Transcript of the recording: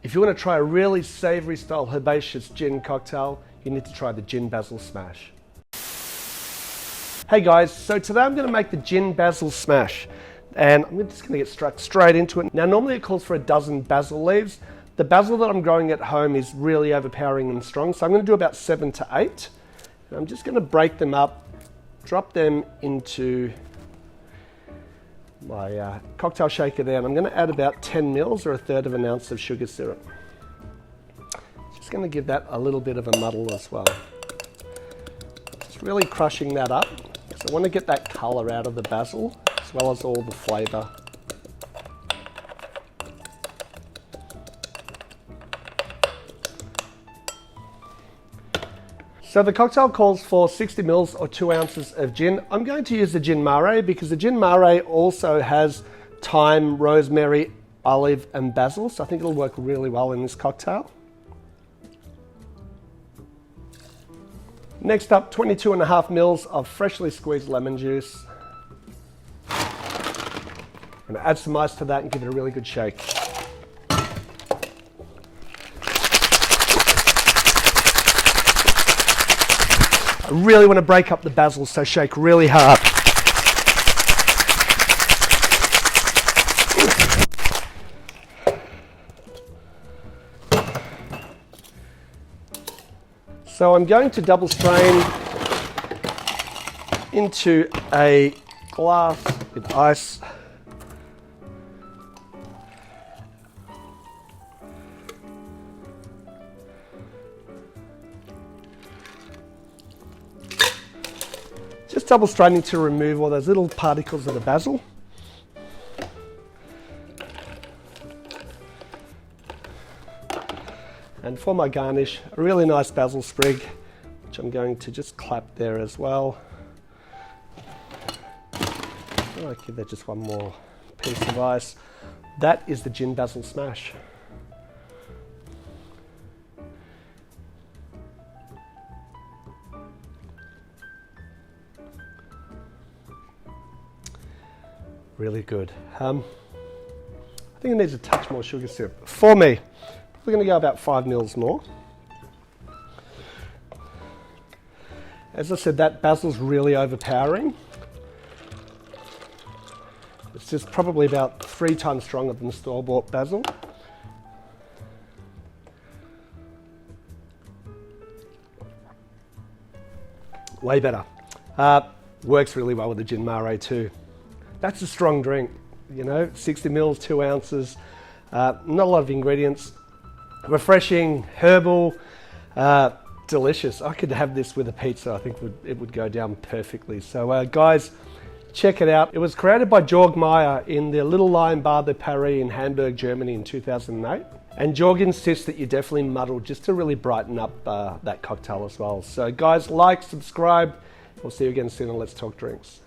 If you want to try a really savoury style herbaceous gin cocktail, you need to try the Gin Basil Smash. Hey guys, so today I'm going to make the Gin Basil Smash, and I'm just going to get struck straight into it. Now normally it calls for a dozen basil leaves. The basil that I'm growing at home is really overpowering and strong, so I'm going to do about 7 to 8. And I'm just going to break them up, drop them into my cocktail shaker there, and I'm going to add about 10 mils or 1/3 of an ounce of sugar syrup. Just going to give that a little bit of a muddle as well. Just really crushing that up, because I want to get that colour out of the basil as well as all the flavour. So the cocktail calls for 60 mils or 2 ounces of gin. I'm going to use the Gin Mare because the Gin Mare also has thyme, rosemary, olive and basil, so I think it'll work really well in this cocktail. Next up, 22.5 mils of freshly squeezed lemon juice. I'm going to add some ice to that and give it a really good shake. I really want to break up the basil, so shake really hard. So I'm going to double strain into a glass with ice. Just double straining to remove all those little particles of the basil. And for my garnish, a really nice basil sprig, which I'm going to just clap there as well. I might give that just one more piece of ice. That is the Gin Basil Smash. Really good. I think it needs a touch more sugar syrup. For me, we're going to go about 5 mils more. As I said, that basil's really overpowering. It's just probably about 3 times stronger than store-bought basil. Way better. Works really well with the Gin Mare too. That's a strong drink, you know, 60 mils, 2 ounces, not a lot of ingredients, refreshing, herbal, delicious. I could have this with a pizza. I think it would go down perfectly. So guys, check it out. It was created by Gorge Camorra in the Little Lion Bar de Paris in Hamburg, Germany in 2008. And Gorge insists that you definitely muddle just to really brighten up that cocktail as well. So guys, like, subscribe. We'll see you again soon on Let's Talk Drinks.